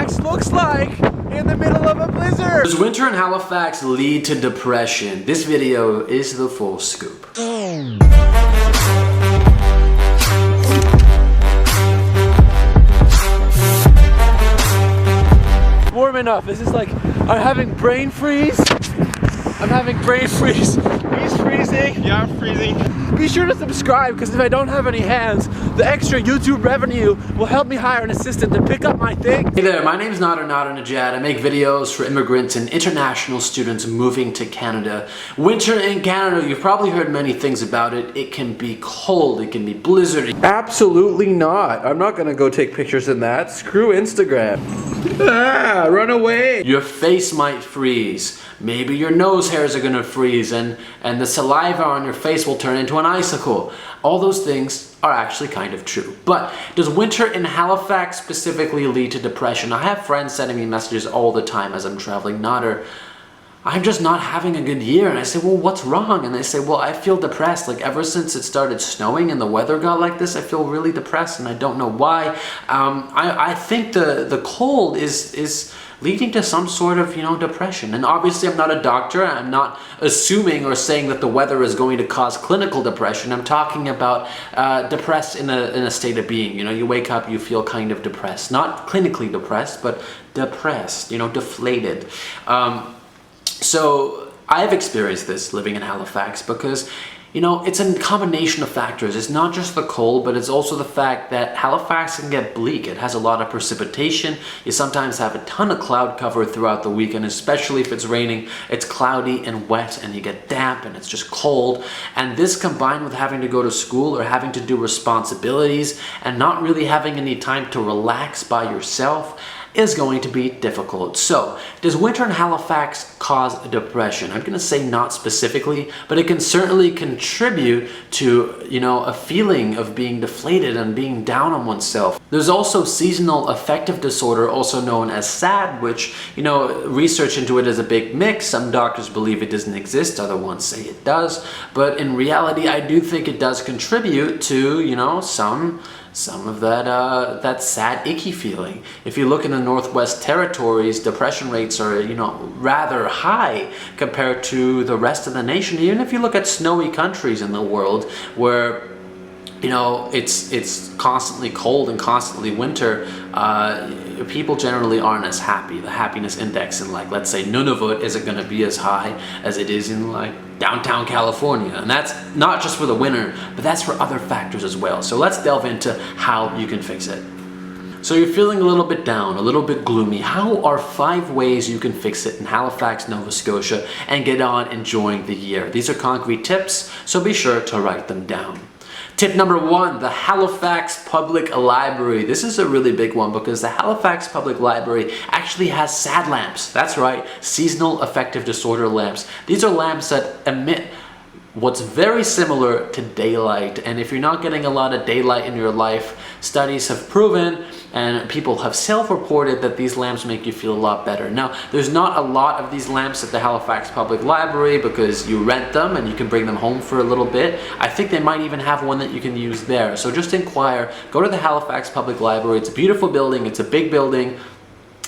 Halifax looks like in the middle of a blizzard. Does winter in Halifax lead to depression? This video is the full scoop. Warm enough. This is like, I'm having brain freeze. He's freezing. Yeah, I'm freezing. Be sure to subscribe, because if I don't have any hands, the extra YouTube revenue will help me hire an assistant to pick up my thing. Hey there, my name is Nadernejad. I make videos for immigrants and international students moving to Canada. Winter in Canada, you've probably heard many things about it. It can be cold, it can be blizzardy. Absolutely not. I'm not gonna go take pictures in that. Screw Instagram. Ah, run away. Your face might freeze. Maybe your nose hairs are gonna freeze and the saliva on your face will turn into an icicle. All those things are actually kind of true. But does winter in Halifax specifically lead to depression? I have friends sending me messages all the time as I'm traveling. Nader, I'm just not having a good year. And I say, well, what's wrong? And they say, well, I feel depressed. Like ever since it started snowing and the weather got like this, I feel really depressed and I don't know why. I think the cold is leading to some sort of, depression. And obviously I'm not a doctor. I'm not assuming or saying that the weather is going to cause clinical depression. I'm talking about depressed in a state of being. You wake up, you feel kind of depressed. Not clinically depressed, but depressed, deflated. So I've experienced this living in Halifax because, it's a combination of factors. It's not just the cold, but it's also the fact that Halifax can get bleak. It has a lot of precipitation. You sometimes have a ton of cloud cover throughout the weekend, especially if it's raining. It's cloudy and wet and you get damp and it's just cold. And this combined with having to go to school or having to do responsibilities and not really having any time to relax by yourself is going to be difficult. So, does winter in Halifax cause depression? I'm gonna say not specifically, but it can certainly contribute to, a feeling of being deflated and being down on oneself. There's also seasonal affective disorder, also known as SAD, which, research into it is a big mix. Some doctors believe it doesn't exist, other ones say it does. But in reality, I do think it does contribute to, some of that sad, icky feeling. If you look in the Northwest Territories, depression rates are, rather high compared to the rest of the nation. Even if you look at snowy countries in the world where, it's constantly cold and constantly winter, people generally aren't as happy. The happiness index in, let's say Nunavut isn't going to be as high as it is in, downtown California. And that's not just for the winter, but that's for other factors as well. So let's delve into how you can fix it. So you're feeling a little bit down, a little bit gloomy. How are 5 ways you can fix it in Halifax, Nova Scotia, and get on enjoying the year? These are concrete tips, so be sure to write them down. Tip number 1, the Halifax Public Library. This is a really big one because the Halifax Public Library actually has SAD lamps. That's right, seasonal affective disorder lamps. These are lamps that emit what's very similar to daylight. And if you're not getting a lot of daylight in your life, studies have proven and people have self-reported that these lamps make you feel a lot better. Now, there's not a lot of these lamps at the Halifax Public Library because you rent them and you can bring them home for a little bit. I think they might even have one that you can use there. So just inquire, go to the Halifax Public Library. It's a beautiful building, it's a big building,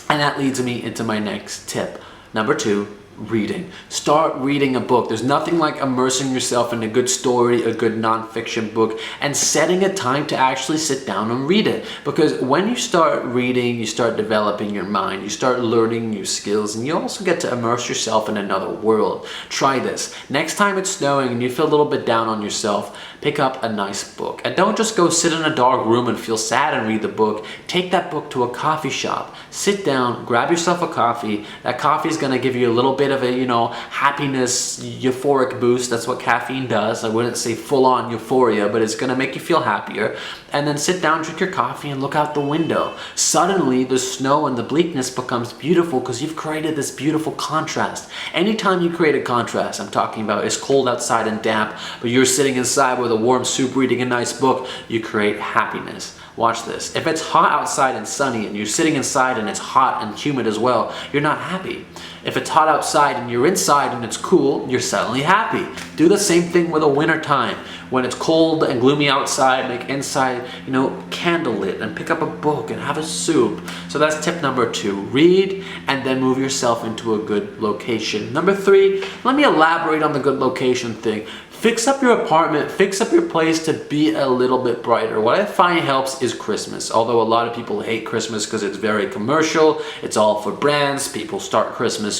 and that leads me into my next tip. Number 2, reading. Start reading a book. There's nothing like immersing yourself in a good story, a good nonfiction book, and setting a time to actually sit down and read it. Because when you start reading, you start developing your mind, you start learning new skills, and you also get to immerse yourself in another world. Try this. Next time it's snowing and you feel a little bit down on yourself, pick up a nice book. And don't just go sit in a dark room and feel sad and read the book. Take that book to a coffee shop. Sit down, grab yourself a coffee. That coffee is going to give you a little bit of a, happiness, euphoric boost. That's what caffeine does. I wouldn't say full-on euphoria, but it's going to make you feel happier. And then sit down, drink your coffee, and look out the window. Suddenly, the snow and the bleakness becomes beautiful because you've created this beautiful contrast. Anytime you create a contrast, I'm talking about it's cold outside and damp, but you're sitting inside with a warm soup reading a nice book, you create happiness. Watch this. If it's hot outside and sunny and you're sitting inside and it's hot and humid as well, you're not happy. If it's hot outside and you're inside and it's cool, you're suddenly happy. Do the same thing with the winter time. When it's cold and gloomy outside, make inside, candlelit, and pick up a book and have a soup. So that's tip number 2. Read and then move yourself into a good location. Number 3, let me elaborate on the good location thing. Fix up your apartment, fix up your place to be a little bit brighter. What I find helps is Christmas. Although a lot of people hate Christmas because it's very commercial, it's all for brands, people start Christmas,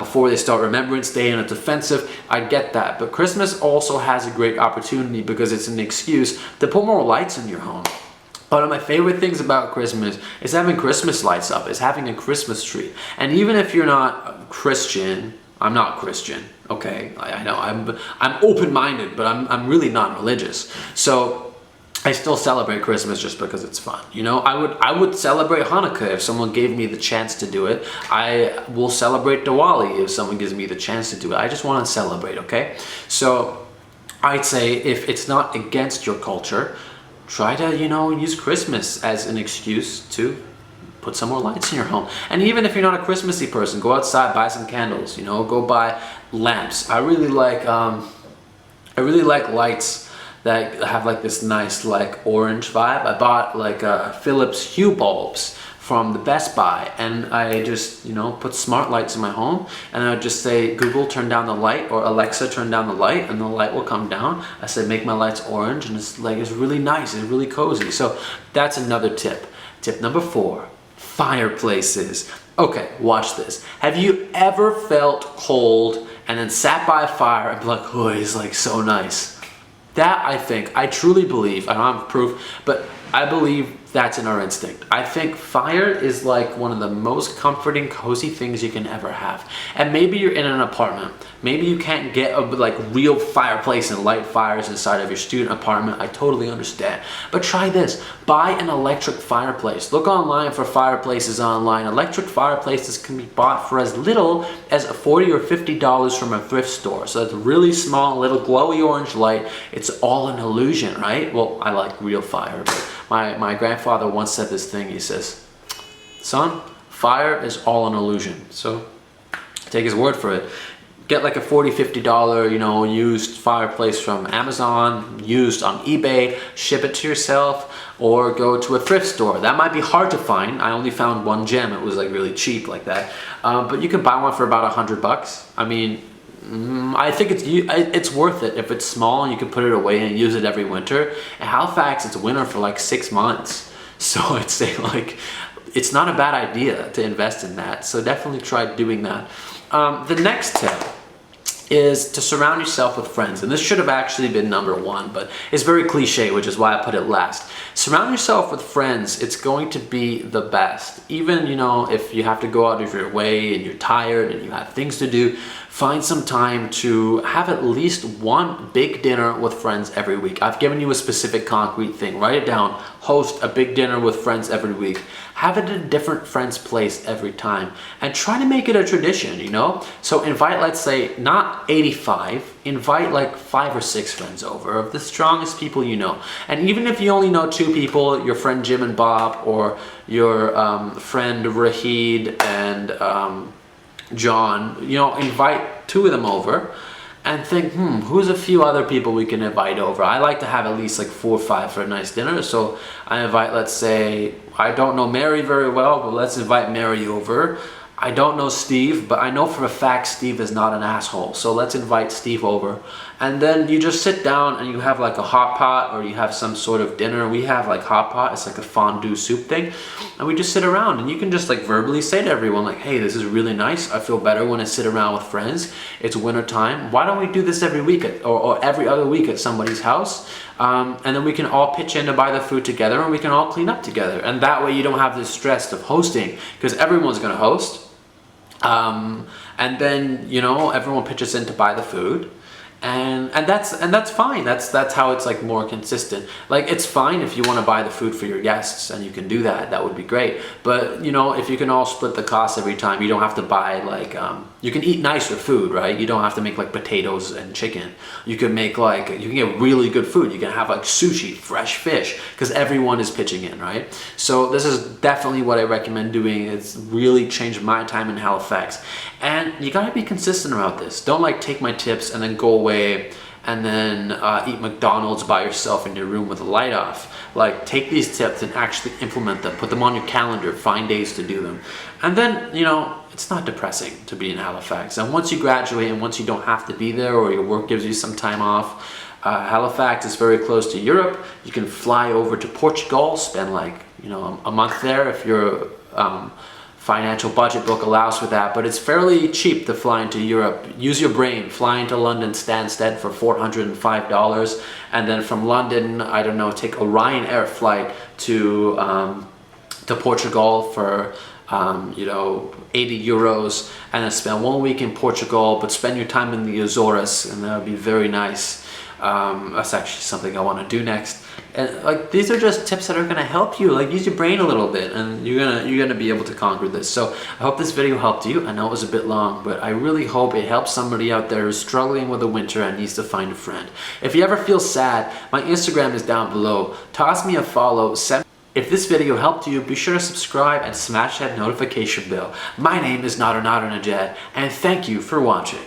before they start Remembrance Day and it's offensive. I get that, but Christmas also has a great opportunity because it's an excuse to put more lights in your home. One of my favorite things about Christmas is having Christmas lights up, is having a Christmas tree. And even if you're not Christian, I'm not Christian, okay? I know I'm open-minded, but I'm really not religious. So I still celebrate Christmas just because it's fun. I would celebrate Hanukkah if someone gave me the chance to do it. I will celebrate Diwali if someone gives me the chance to do it. I just want to celebrate, okay? So I'd say if it's not against your culture, try to, use Christmas as an excuse to put some more lights in your home. And even if you're not a Christmassy person, go outside, buy some candles, go buy lamps. I really like lights that have like this nice like orange vibe. I bought like Philips Hue bulbs from the Best Buy, and I just put smart lights in my home, and I would just say, Google, turn down the light, or Alexa, turn down the light, and the light will come down. I said, make my lights orange, and it's really nice, it's really cozy. So that's another tip. Tip number 4, fireplaces. Okay, watch this. Have you ever felt cold and then sat by a fire and be like, oh, it's like so nice? That I truly believe, I don't have proof, but I believe that's in our instinct. I think fire is like one of the most comforting, cozy things you can ever have. And maybe you're in an apartment. Maybe you can't get a real fireplace and light fires inside of your student apartment. I totally understand. But try this. Buy an electric fireplace. Look online for fireplaces online. Electric fireplaces can be bought for as little as $40 or $50 from a thrift store. So it's a really small, little glowy orange light. It's all an illusion, right? Well, I like real fire, but my grandfather once said this thing. He says, son, fire is all an illusion. So take his word for it. Get like a $40, $50, used fireplace from Amazon, used on eBay, ship it to yourself, or go to a thrift store. That might be hard to find. I only found one gem. It was like really cheap like that. But you can buy one for about $100. I mean, I think it's worth it if it's small and you can put it away and use it every winter. In Halifax, it's winter for like 6 months. So I'd say it's not a bad idea to invest in that. So definitely try doing that. The next tip is to surround yourself with friends. And this should have actually been number 1, but it's very cliche, which is why I put it last. Surround yourself with friends. It's going to be the best. Even, if you have to go out of your way and you're tired and you have things to do, find some time to have at least one big dinner with friends every week. I've given you a specific concrete thing. Write it down. Host a big dinner with friends every week. Have it at a different friend's place every time. And try to make it a tradition, So invite, let's say, not 85, invite like 5 or 6 friends over of the strongest people you know. And even if you only know 2 people, your friend Jim and Bob, or your friend Rahid and John, invite 2 of them over and think, who's a few other people we can invite over? I like to have at least like 4 or 5 for a nice dinner. So I invite, let's say, I don't know Mary very well, but let's invite Mary over. I don't know Steve, but I know for a fact Steve is not an asshole. So let's invite Steve over. And then you just sit down and you have like a hot pot, or you have some sort of dinner. We have like hot pot, it's like a fondue soup thing. And we just sit around, and you can just like verbally say to everyone like, hey, this is really nice. I feel better when I sit around with friends. It's winter time. Why don't we do this every week or every other week at somebody's house? And then we can all pitch in to buy the food together, and we can all clean up together. And that way you don't have this stress of hosting, because everyone's gonna host. And then, everyone pitches in to buy the food. and that's fine. That's how it's like more consistent. Like it's fine if you want to buy the food for your guests and you can do that. That would be great. But you know, if you can all split the cost every time, you don't have to buy like you can eat nicer food, right? You don't have to make like potatoes and chicken. You can make like you can get really good food. You can have like sushi, fresh fish, because everyone is pitching in, right? So this is definitely what I recommend doing. It's really changed my time in Halifax, and you gotta be consistent about this. Don't like take my tips and then go away and then eat McDonald's by yourself in your room with the light off. Like take these tips and actually implement them. Put them on your calendar. Find days to do them, and then you know it's not depressing to be in Halifax. And once you graduate and once you don't have to be there or your work gives you some time off, Halifax is very close to Europe. You can fly over to Portugal, spend like a month there if your financial budget book allows for that, but it's fairly cheap to fly into Europe. Use your brain. Fly into London Stansted for $405, and then from London, I don't know, take a Ryanair flight to Portugal for 80 euros, and then spend 1 week in Portugal, but spend your time in the Azores, and that would be very nice. That's actually something I want to do next. And like these are just tips that are going to help you. Like use your brain a little bit, and you're gonna be able to conquer this. So I hope this video helped you. I know it was a bit long, but I really hope it helps somebody out there who's struggling with the winter and needs to find a friend. If you ever feel sad, my Instagram is down below. Toss me a follow. If this video helped you, be sure to subscribe and smash that notification bell. My name is Nadernejad, and thank you for watching.